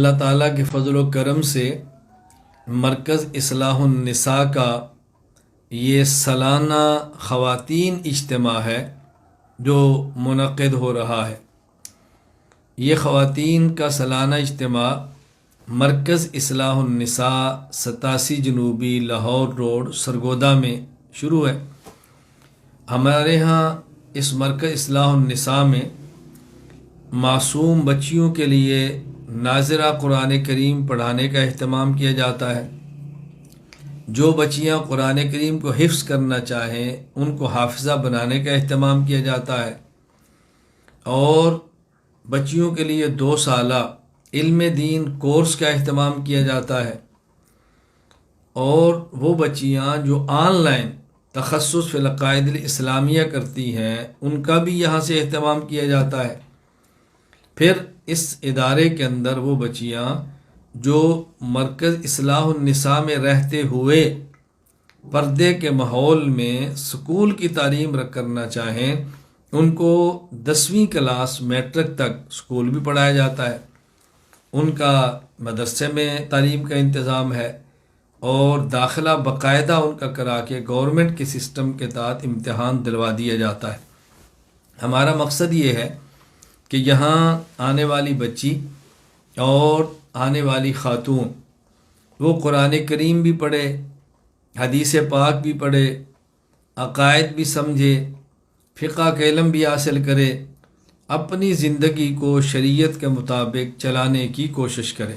اللہ تعالیٰ کے فضل و کرم سے مرکز اصلاح النساء کا یہ سالانہ خواتین اجتماع ہے جو منعقد ہو رہا ہے۔ یہ خواتین کا سالانہ اجتماع مرکز اصلاح النساء 87 جنوبی لاہور روڈ سرگودا میں شروع ہے۔ ہمارے ہاں اس مرکز اصلاح النساء میں معصوم بچیوں کے لیے ناظرہ قرآن کریم پڑھانے کا اہتمام کیا جاتا ہے۔ جو بچیاں قرآن کریم کو حفظ کرنا چاہیں ان کو حافظہ بنانے کا اہتمام کیا جاتا ہے، اور بچیوں کے لیے 2 سالہ علم دین کورس کا اہتمام کیا جاتا ہے، اور وہ بچیاں جو آن لائن تخصص فی العقائد الاسلامیہ کرتی ہیں ان کا بھی یہاں سے اہتمام کیا جاتا ہے۔ پھر اس ادارے کے اندر وہ بچیاں جو مرکز اصلاح النساء میں رہتے ہوئے پردے کے ماحول میں سکول کی تعلیم کرنا چاہیں ان کو 10ویں کلاس میٹرک تک سکول بھی پڑھایا جاتا ہے، ان کا مدرسے میں تعلیم کا انتظام ہے، اور داخلہ باقاعدہ ان کا کرا کے گورنمنٹ کے سسٹم کے تحت امتحان دلوا دیا جاتا ہے۔ ہمارا مقصد یہ ہے کہ یہاں آنے والی بچی اور آنے والی خاتون وہ قرآن کریم بھی پڑھے، حدیث پاک بھی پڑھے، عقائد بھی سمجھے، فقہ کا علم بھی حاصل کرے، اپنی زندگی کو شریعت کے مطابق چلانے کی کوشش کرے۔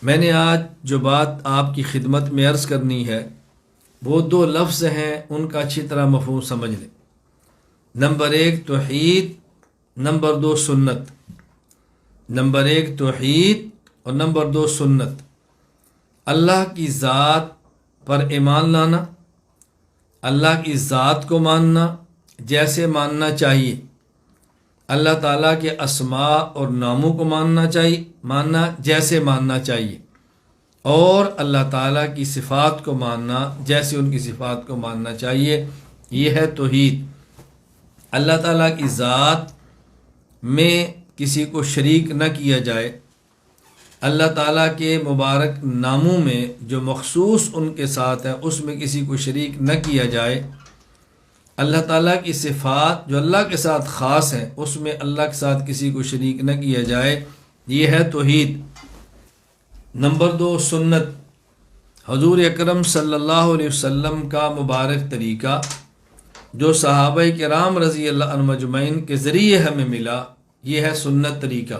میں نے آج جو بات آپ کی خدمت میں عرض کرنی ہے وہ 2 لفظ ہیں، ان کا اچھی طرح مفہوم سمجھ لیں۔ نمبر 1 توحید، نمبر 2 سنت۔ نمبر 1 توحید اور نمبر 2 سنت۔ اللہ کی ذات پر ایمان لانا، اللہ کی ذات کو ماننا جیسے ماننا چاہیے، اللہ تعالیٰ کے اسماء اور ناموں کو ماننا جیسے ماننا چاہیے، اور اللہ تعالیٰ کی صفات کو ماننا جیسے ان کی صفات کو ماننا چاہیے۔ یہ ہے توحید۔ اللہ تعالیٰ کی ذات میں کسی کو شریک نہ کیا جائے، اللہ تعالیٰ کے مبارک ناموں میں جو مخصوص ان کے ساتھ ہے اس میں کسی کو شریک نہ کیا جائے، اللہ تعالیٰ کی صفات جو اللہ کے ساتھ خاص ہیں اس میں اللہ کے ساتھ کسی کو شریک نہ کیا جائے، یہ ہے توحید۔ نمبر 2 سنت۔ حضور اکرم صلی اللہ علیہ وسلم کا مبارک طریقہ جو صحابہ کرام رضی اللہ عنہم اجمعین کے ذریعے ہمیں ملا، یہ ہے سنت طریقہ۔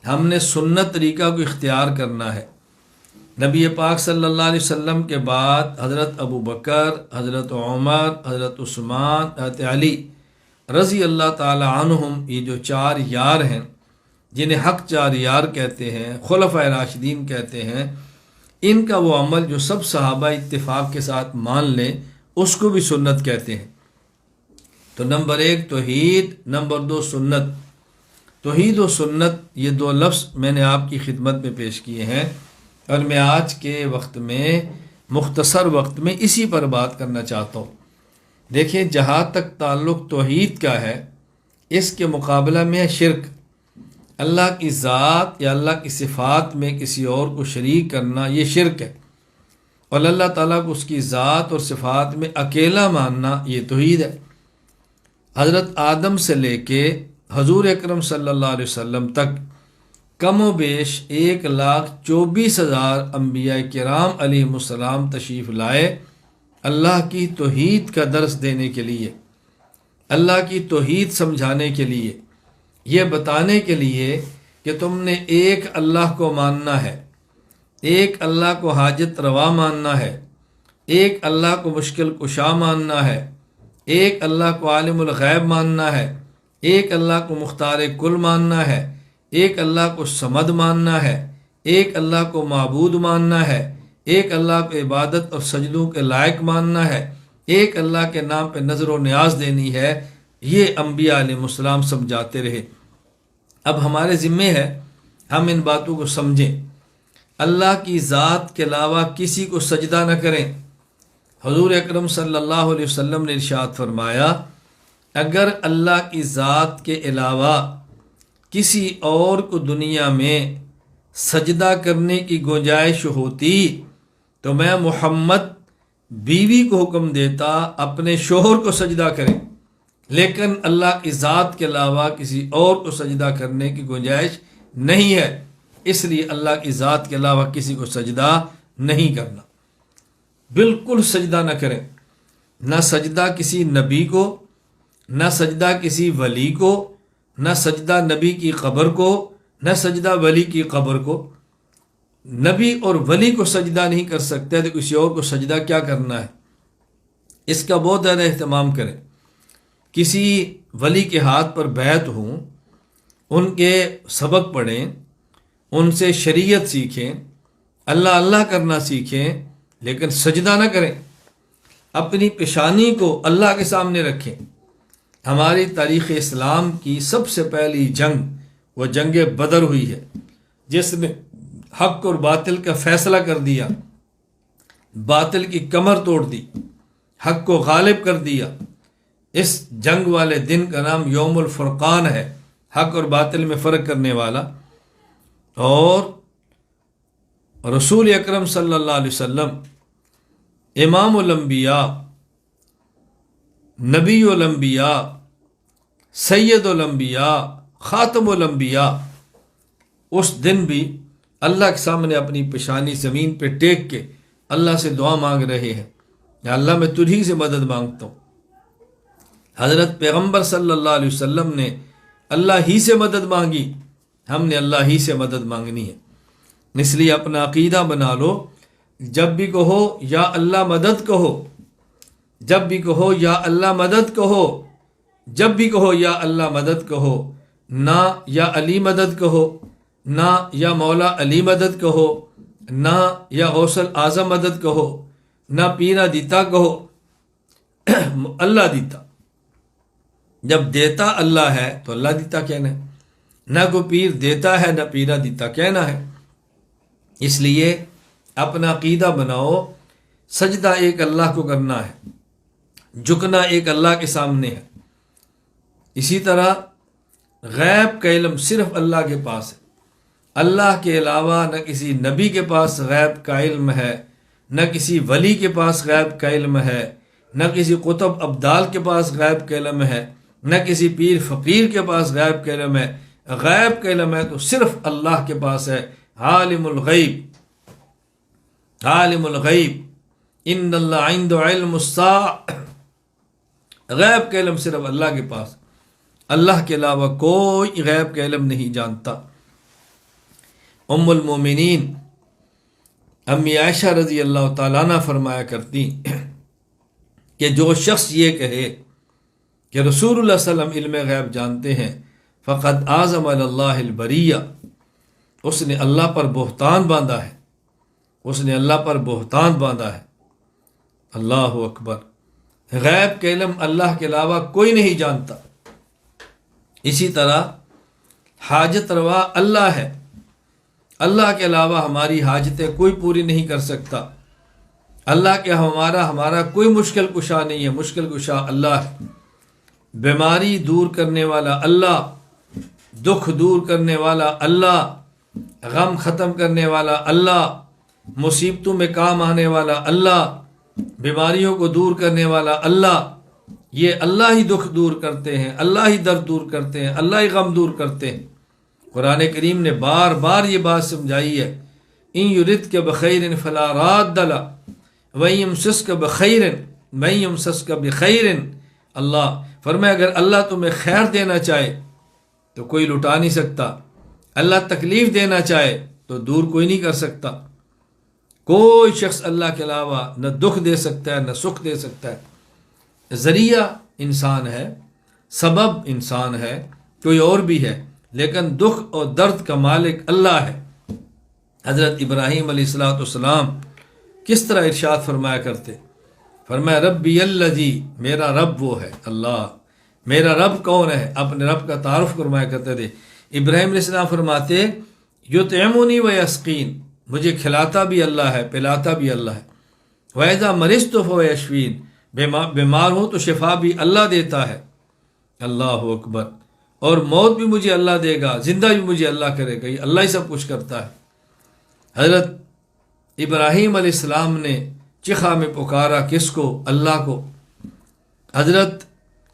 ہم نے سنت طریقہ کو اختیار کرنا ہے۔ نبی پاک صلی اللہ علیہ وسلم کے بعد حضرت ابو بکر، حضرت عمر، حضرت عثمان، حضرت علی رضی اللہ تعالی عنہم، یہ جو 4 یار ہیں جنہیں حق 4 یار کہتے ہیں، خلفائے راشدین کہتے ہیں، ان کا وہ عمل جو سب صحابہ اتفاق کے ساتھ مان لیں اس کو بھی سنت کہتے ہیں۔ تو نمبر 1 توحید، نمبر 2 سنت۔ توحید و سنت یہ 2 لفظ میں نے آپ کی خدمت میں پیش کیے ہیں، اور میں آج کے وقت میں مختصر وقت میں اسی پر بات کرنا چاہتا ہوں۔ دیکھیں، جہاں تک تعلق توحید کا ہے اس کے مقابلہ میں ہے شرک۔ اللہ کی ذات یا اللہ کی صفات میں کسی اور کو شریک کرنا یہ شرک ہے، اور اللہ تعالیٰ کو اس کی ذات اور صفات میں اکیلا ماننا یہ توحید ہے۔ حضرت آدم سے لے کے حضور اکرم صلی اللہ علیہ وسلم تک کم و بیش 1,24,000 انبیاء کرام علیہم السلام تشریف لائے اللہ کی توحید کا درس دینے کے لیے، اللہ کی توحید سمجھانے کے لیے، یہ بتانے کے لیے کہ تم نے ایک اللہ کو ماننا ہے، ایک اللہ کو حاجت روا ماننا ہے، ایک اللہ کو مشکل کشا ماننا ہے، ایک اللہ کو عالم الغیب ماننا ہے، ایک اللہ کو مختار کل ماننا ہے، ایک اللہ کو صمد ماننا ہے، ایک اللہ کو معبود ماننا ہے، ایک اللہ کو عبادت اور سجدوں کے لائق ماننا ہے، ایک اللہ کے نام پہ نظر و نیاز دینی ہے۔ یہ انبیاء علیہ السلام سمجھاتے رہے۔ اب ہمارے ذمے ہے ہم ان باتوں کو سمجھیں۔ اللہ کی ذات کے علاوہ کسی کو سجدہ نہ کریں۔ حضور اکرم صلی اللہ علیہ وسلم نے ارشاد فرمایا، اگر اللہ کی ذات کے علاوہ کسی اور کو دنیا میں سجدہ کرنے کی گنجائش ہوتی تو میں محمد بیوی کو حکم دیتا اپنے شوہر کو سجدہ کرے، لیکن اللہ کی ذات کے علاوہ کسی اور کو سجدہ کرنے کی گنجائش نہیں ہے، اس لیے اللہ کی ذات کے علاوہ کسی کو سجدہ نہیں کرنا۔ بالکل سجدہ نہ کریں، نہ سجدہ کسی نبی کو، نہ سجدہ کسی ولی کو، نہ سجدہ نبی کی قبر کو، نہ سجدہ ولی کی قبر کو۔ نبی اور ولی کو سجدہ نہیں کر سکتے تو کسی اور کو سجدہ کیا کرنا ہے؟ اس کا بہت زیادہ اہتمام کریں۔ کسی ولی کے ہاتھ پر بیعت ہوں، ان کے سبق پڑھیں، ان سے شریعت سیکھیں، اللہ اللہ کرنا سیکھیں، لیکن سجدہ نہ کریں۔ اپنی پیشانی کو اللہ کے سامنے رکھیں۔ ہماری تاریخ اسلام کی سب سے پہلی جنگ وہ جنگ بدر ہوئی ہے، جس میں حق اور باطل کا فیصلہ کر دیا، باطل کی کمر توڑ دی، حق کو غالب کر دیا۔ اس جنگ والے دن کا نام یوم الفرقان ہے، حق اور باطل میں فرق کرنے والا۔ اور رسول اکرم صلی اللہ علیہ وسلم امام الانبیاء، نبی الانبیاء، سید الانبیاء، خاتم الانبیاء، اس دن بھی اللہ کے سامنے اپنی پیشانی زمین پہ ٹیک کے اللہ سے دعا مانگ رہے ہیں، یا اللہ میں تجھی سے مدد مانگتا ہوں۔ حضرت پیغمبر صلی اللہ علیہ وسلم نے اللہ ہی سے مدد مانگی، ہم نے اللہ ہی سے مدد مانگنی ہے۔ اس لیے اپنا عقیدہ بنا لو، جب بھی کہو یا اللہ مدد کہو، جب بھی کہو یا اللہ مدد کہو، جب بھی کہو یا اللہ مدد کہو، نہ یا علی مدد کہو، نہ یا مولا علی مدد کہو، نہ یا غوث اعظم مدد کہو، نہ پیرا دیتا کہو، اللہ دیتا۔ جب دیتا اللہ ہے تو اللہ دیتا کہنا ہے، نہ کوئی پیر دیتا ہے نہ پیرا دیتا کہنا ہے۔ اس لیے اپنا عقیدہ بناؤ، سجدہ ایک اللہ کو کرنا ہے، جھکنا ایک اللہ کے سامنے ہے۔ اسی طرح غیب کا علم صرف اللہ کے پاس ہے، اللہ کے علاوہ نہ کسی نبی کے پاس غیب کا علم ہے، نہ کسی ولی کے پاس غیب کا علم ہے، نہ کسی قطب ابدال کے پاس غیب کا علم ہے، نہ کسی پیر فقیر کے پاس غیب کا علم ہے۔ غیب کا علم ہے تو صرف اللہ کے پاس ہے۔ عالم الغیب، عالم الغیب، ان اللہ عند علم الساعہ، غیب کا علم صرف اللہ کے پاس، اللہ کے علاوہ کوئی غیب کا علم نہیں جانتا۔ ام المومنین امی عائشہ رضی اللہ تعالیٰ عنہ فرمایا کرتی کہ جو شخص یہ کہے کہ رسول اللہ صلی اللہ علیہ وسلم علم غیب جانتے ہیں، فقد اعظم علی اللہ البریہ، اس نے اللہ پر بہتان باندھا ہے، اس نے اللہ پر بہتان باندھا ہے۔ اللہ اکبر۔ غیب کے علم اللہ کے علاوہ کوئی نہیں جانتا۔ اسی طرح حاجت روا اللہ ہے، اللہ کے علاوہ ہماری حاجتیں کوئی پوری نہیں کر سکتا۔ اللہ کے ہمارا کوئی مشکل کشا نہیں ہے، مشکل کشا اللہ ہے۔ بیماری دور کرنے والا اللہ، دکھ دور کرنے والا اللہ، غم ختم کرنے والا اللہ، مصیبتوں میں کام آنے والا اللہ، بیماریوں کو دور کرنے والا اللہ، یہ اللہ ہی دکھ دور کرتے ہیں، اللہ ہی درد دور کرتے ہیں، اللہ ہی غم دور کرتے ہیں۔ قرآن کریم نے بار بار یہ بات سمجھائی ہے، ان یردک بخیر فلا راد لہ وان یمسسک بخیر من یمسسک بخیر۔ اللہ فرمایا اگر اللہ تمہیں خیر دینا چاہے تو کوئی لٹا نہیں سکتا، اللہ تکلیف دینا چاہے تو دور کوئی نہیں کر سکتا۔ کوئی شخص اللہ کے علاوہ نہ دکھ دے سکتا ہے نہ سکھ دے سکتا ہے۔ ذریعہ انسان ہے، سبب انسان ہے، کوئی اور بھی ہے، لیکن دکھ اور درد کا مالک اللہ ہے۔ حضرت ابراہیم علیہ السلام کس طرح ارشاد فرمایا کرتے؟ فرمایا ربی الذی، میرا رب وہ ہے اللہ۔ میرا رب کون ہے؟ اپنے رب کا تعارف فرمایا کرتے تھے۔ ابراہیم علیہ السلام فرماتے یطعمنی و یسقین، مجھے کھلاتا بھی اللہ ہے، پلاتا بھی اللہ ہے۔ وَإِذَا مَرِضْتُ فَهُوَ يَشْفِينِ، بیمار ہوں تو شفا بھی اللہ دیتا ہے۔ اللہ اکبر۔ اور موت بھی مجھے اللہ دے گا، زندہ بھی مجھے اللہ کرے گا، یہ اللہ ہی سب کچھ کرتا ہے۔ حضرت ابراہیم علیہ السلام نے چخا میں پکارا کس کو؟ اللہ کو۔ حضرت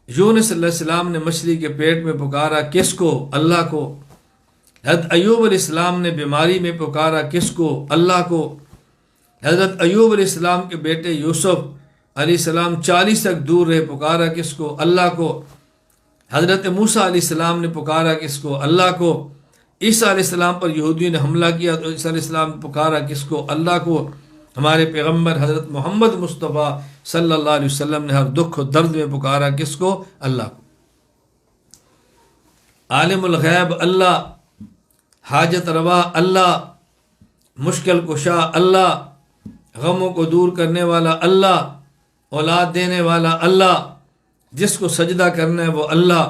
یونس علیہ السلام نے مچھلی کے پیٹ میں پکارا کس کو؟ اللہ کو۔ حضرت ایوب علیہ السلام نے بیماری میں پکارا کس کو؟ اللہ کو۔ حضرت ایوب علیہ السلام کے بیٹے یوسف علیہ السلام 40 تک دور رہے، پکارا کس کو؟ اللہ کو۔ حضرت موسیٰ علیہ السلام نے پکارا کس کو؟ اللہ کو۔ عیسیٰ علیہ السلام پر یہودیوں نے حملہ کیا تو عیسیٰ علیہ السلام نے پکارا کس کو؟ اللہ کو۔ ہمارے پیغمبر حضرت محمد مصطفیٰ صلی اللہ علیہ وسلم نے ہر دکھ و درد میں پکارا کس کو؟ اللہ کو۔ عالم الغیب اللہ، حاجت روا اللہ، مشکل کشا اللہ، غموں کو دور کرنے والا اللہ، اولاد دینے والا اللہ، جس کو سجدہ کرنا ہے وہ اللہ،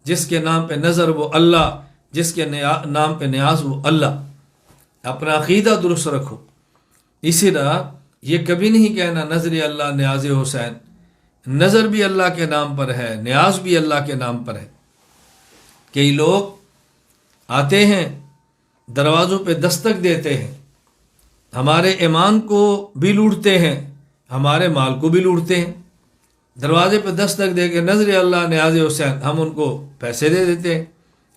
جس کے نام پہ نظر وہ اللہ، جس کے نام پہ نیاز وہ اللہ۔ اپنا عقیدہ درست رکھو۔ اسی طرح یہ کبھی نہیں کہنا نظر اللہ نیاز حسین، نظر بھی اللہ کے نام پر ہے، نیاز بھی اللہ کے نام پر ہے۔ کئی لوگ آتے ہیں، دروازوں پہ دستک دیتے ہیں، ہمارے ایمان کو بھی لوٹتے ہیں، ہمارے مال کو بھی لوٹتے ہیں۔ دروازے پہ دستک دے کے نظر اللہ نیاز حسین، ہم ان کو پیسے دے دیتے ہیں،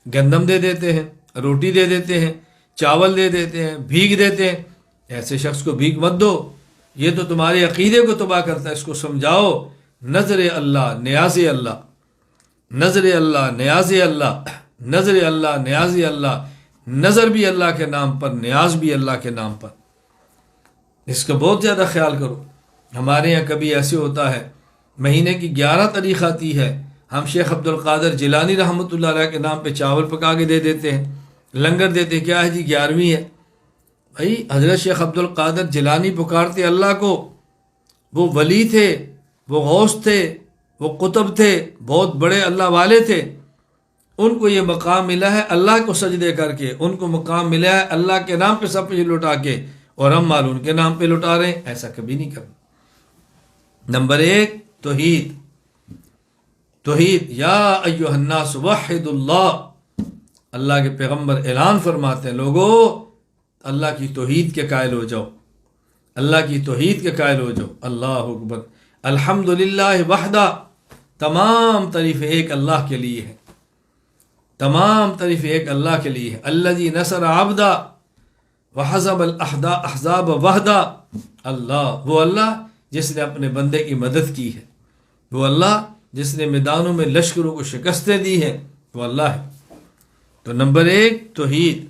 گندم دے دیتے ہیں، روٹی دے دیتے ہیں، چاول دے دیتے ہیں، بھیگ دیتے ہیں۔ ایسے شخص کو بھیگ مت دو، یہ تو تمہارے عقیدے کو تباہ کرتا ہے۔ اس کو سمجھاؤ، نظر اللہ نیاز اللہ، نظر اللہ نیاز اللہ، نظر اللہ نیاز اللہ، نظر بھی اللہ کے نام پر، نیاز بھی اللہ کے نام پر۔ اس کا بہت زیادہ خیال کرو۔ ہمارے یہاں کبھی ایسے ہوتا ہے، مہینے کی 11 تاریخ آتی ہے، ہم شیخ عبد القادر جیلانی رحمۃ اللہ علیہ کے نام پہ چاول پکا کے دے دیتے ہیں، لنگر دیتے ہیں۔ کیا ہے جی؟ 11ویں ہے۔ بھائی حضرت شیخ عبد القادر جیلانی پکارتے اللہ کو، وہ ولی تھے، وہ غوث تھے، وہ قطب تھے، بہت بڑے اللہ والے تھے۔ ان کو یہ مقام ملا ہے اللہ کو سجدے کر کے، ان کو مقام ملا ہے اللہ کے نام پہ سب کچھ لٹا کے، اور ہم مال ان کے نام پہ لٹا رہے ہیں۔ ایسا کبھی نہیں کرنا۔ نمبر 1 توحید۔ توحید، یا ایھا الناس وحد اللہ، اللہ کے پیغمبر اعلان فرماتے ہیں لوگو اللہ کی توحید کے قائل ہو جاؤ، اللہ کی توحید کے قائل ہو جاؤ۔ اللہ اکبر۔ الحمدللہ وحدہ، تمام تعریف ایک اللہ کے لیے ہے، تمام تعریف ایک اللہ کے لیے ہے۔ الذی نصر عبدا وحزب الاحزاب وحدہ، اللہ، وہ اللہ جس نے اپنے بندے کی مدد کی ہے، وہ اللہ جس نے میدانوں میں لشکروں کو شکستیں دی ہیں، وہ اللہ ہے۔ تو نمبر 1 توحید۔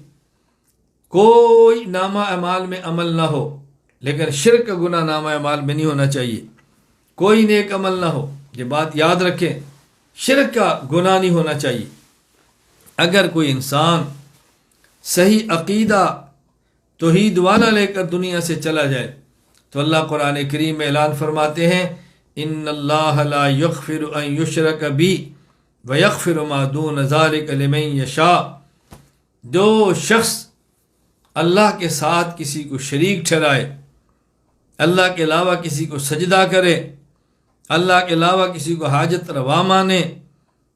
کوئی نامہ اعمال میں عمل نہ ہو، لیکن شرک کا گناہ نامہ اعمال میں نہیں ہونا چاہیے۔ کوئی نیک عمل نہ ہو، یہ بات یاد رکھیں، شرک کا گناہ نہیں ہونا چاہیے۔ اگر کوئی انسان صحیح عقیدہ توحید والا لے کر دنیا سے چلا جائے تو اللہ قرآن کریم میں اعلان فرماتے ہیں، ان اللہ لا یغفر ان یشرک بہ ویغفر ما دون ذلک لمن یشاء۔ جو شخص اللہ کے ساتھ کسی کو شریک ٹھہرائے، اللہ کے علاوہ کسی کو سجدہ کرے، اللہ کے علاوہ کسی کو حاجت روا مانے،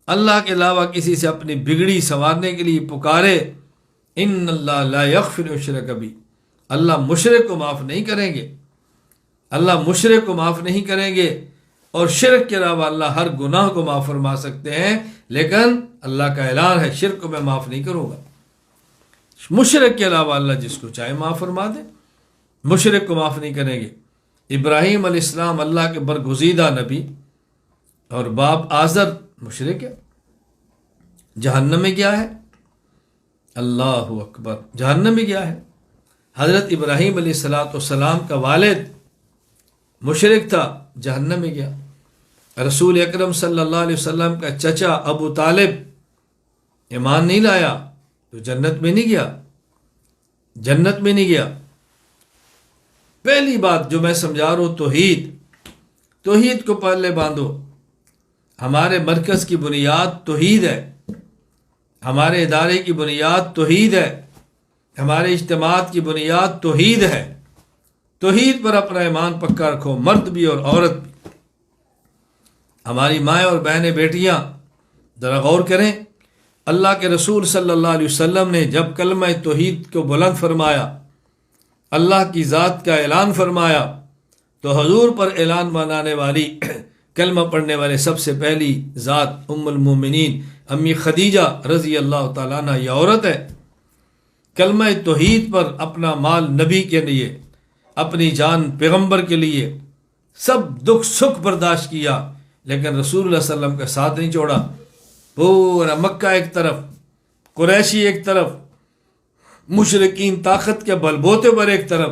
اللہ کے علاوہ کسی سے اپنی بگڑی سنوارنے کے لیے پکارے، ان اللہ لا یغفر یشرک بہ، اللہ مشرک کو معاف نہیں کریں گے، اللہ مشرک کو معاف نہیں کریں گے۔ اور شرک کے علاوہ اللہ ہر گناہ کو معاف فرما سکتے ہیں، لیکن اللہ کا اعلان ہے شرک کو میں معاف نہیں کروں گا۔ مشرک کے علاوہ اللہ جس کو چاہے معاف فرما دے، مشرک کو معاف نہیں کریں گے۔ ابراہیم علیہ السلام اللہ کے برگزیدہ نبی، اور باپ آزر مشرک ہے، جہنم میں گیا ہے۔ اللہ اکبر، جہنم میں گیا ہے۔ حضرت ابراہیم علیہ السلام کا والد مشرک تھا، جہنم میں گیا۔ رسول اکرم صلی اللہ علیہ وسلم کا چچا ابو طالب ایمان نہیں لایا تو جنت میں نہیں گیا، جنت میں نہیں گیا۔ پہلی بات جو میں سمجھا رہا ہوں، توحید، توحید کو پہلے باندھو۔ ہمارے مرکز کی بنیاد توحید ہے، ہمارے ادارے کی بنیاد توحید ہے، ہمارے اجتماعات کی بنیاد توحید ہے۔ توحید پر اپنا ایمان پکا رکھو، مرد بھی اور عورت بھی۔ ہماری مائیں اور بہنیں بیٹیاں ذرا غور کریں، اللہ کے رسول صلی اللہ علیہ وسلم نے جب کلمہ توحید کو بلند فرمایا، اللہ کی ذات کا اعلان فرمایا، تو حضور پر اعلان بنانے والی کلمہ پڑھنے والے سب سے پہلی ذات ام المومنین امی خدیجہ رضی اللہ تعالیٰ عنہ یہ عورت ہے۔ کلمہ توحید پر اپنا مال نبی کے لیے، اپنی جان پیغمبر کے لیے سب دکھ سکھ برداشت کیا، لیکن رسول اللہ صلی اللہ علیہ وسلم کا ساتھ نہیں چھوڑا۔ پورا مکہ ایک طرف، قریشی ایک طرف، مشرکین طاقت کے بل بوتے پر ایک طرف،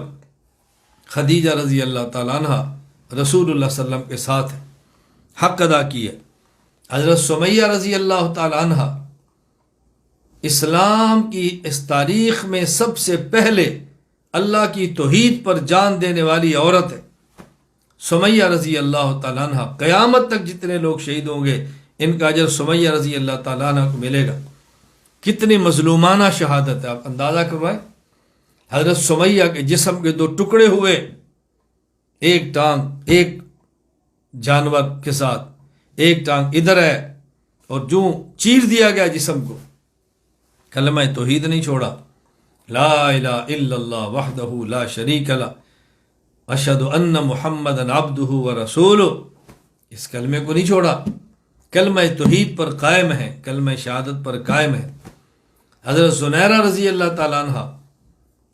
خدیجہ رضی اللہ تعالیٰ عنہ رسول اللہ صلی اللہ علیہ وسلم کے ساتھ حق ادا کیے۔ حضرت سمیہ رضی اللہ تعالیٰ عنہ اسلام کی اس تاریخ میں سب سے پہلے اللہ کی توحید پر جان دینے والی عورت ہے۔ سمیہ رضی اللہ تعالیٰ عنہ، قیامت تک جتنے لوگ شہید ہوں گے ان کا اجر سمیہ رضی اللہ تعالیٰ عنہ کو ملے گا۔ کتنی مظلومانہ شہادت ہے، آپ اندازہ کروائیں۔ حضرت سمیہ کے جسم کے 2 ٹکڑے ہوئے، ایک ٹانگ ایک جانور کے ساتھ، ایک ٹانگ ادھر ہے، اور جو چیر دیا گیا جسم کو، کلمہ توحید نہیں چھوڑا، لا الہ الا اللہ وحدہ لا شریک لہ اشہد ان محمدًا عبدہ ورسولہ، اس کلمے کو نہیں چھوڑا، کلمہ توحید پر قائم ہے، کلمہ شہادت پر قائم ہے۔ حضرت زنیرہ رضی اللہ تعالیٰ عنہ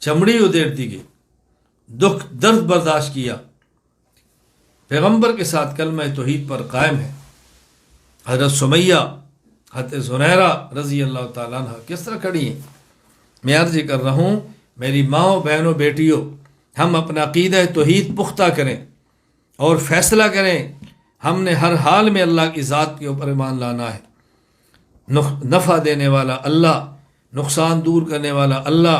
چمڑی ادھیڑ دی گئی، دکھ درد برداشت کیا، پیغمبر کے ساتھ کلمہ توحید پر قائم ہے۔ حضرت سمیہ، حضرت زنیرہ رضی اللہ تعالیٰ عنہ کس طرح کھڑی ہیں؟ میں عرض کر رہا ہوں، میری ماؤں بہنوں بیٹیوں، ہم اپنا عقیدہ توحید پختہ کریں اور فیصلہ کریں، ہم نے ہر حال میں اللہ کی ذات کے اوپر ایمان لانا ہے۔ نفع دینے والا اللہ، نقصان دور کرنے والا اللہ،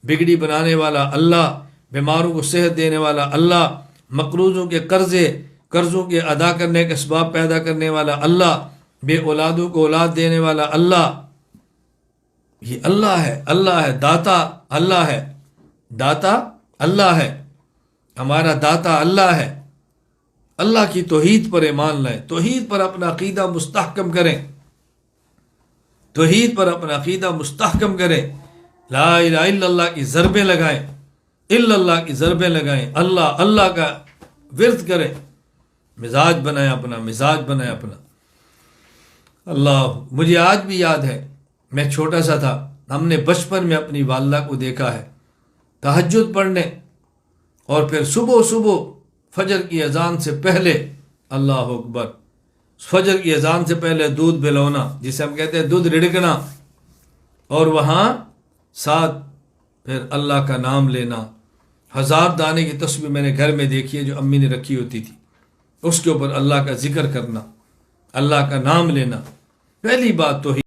بگڑی بنانے والا اللہ، بیماروں کو صحت دینے والا اللہ، مقروضوں کے قرضوں کے ادا کرنے کے اسباب پیدا کرنے والا اللہ، بے اولادوں کو اولاد دینے والا اللہ، یہ اللہ ہے۔ اللہ ہے داتا، اللہ ہے داتا، اللہ ہے ہمارا داتا، اللہ ہے۔ اللہ کی توحید پر ایمان لائیں، توحید پر اپنا عقیدہ مستحکم کریں، توحید پر اپنا عقیدہ مستحکم کریں، لا الہ الا اللہ کی ضربیں لگائیں، الا اللہ کی ضربیں لگائیں، اللہ اللہ کا ورد کریں، مزاج بنائیں اپنا، مزاج بنائیں اپنا۔ اللہ، مجھے آج بھی یاد ہے، میں چھوٹا سا تھا، ہم نے بچپن میں اپنی والدہ کو دیکھا ہے تہجد پڑھنے، اور پھر صبح فجر کی اذان سے پہلے، اللہ اکبر، فجر کی اذان سے پہلے دودھ بلونا، جسے ہم کہتے ہیں دودھ رڑکنا، اور وہاں ساتھ پھر اللہ کا نام لینا۔ 1000 دانے کی تسبیح میں نے گھر میں دیکھی ہے جو امی نے رکھی ہوتی تھی، اس کے اوپر اللہ کا ذکر کرنا، اللہ کا نام لینا۔ پہلی بات توحید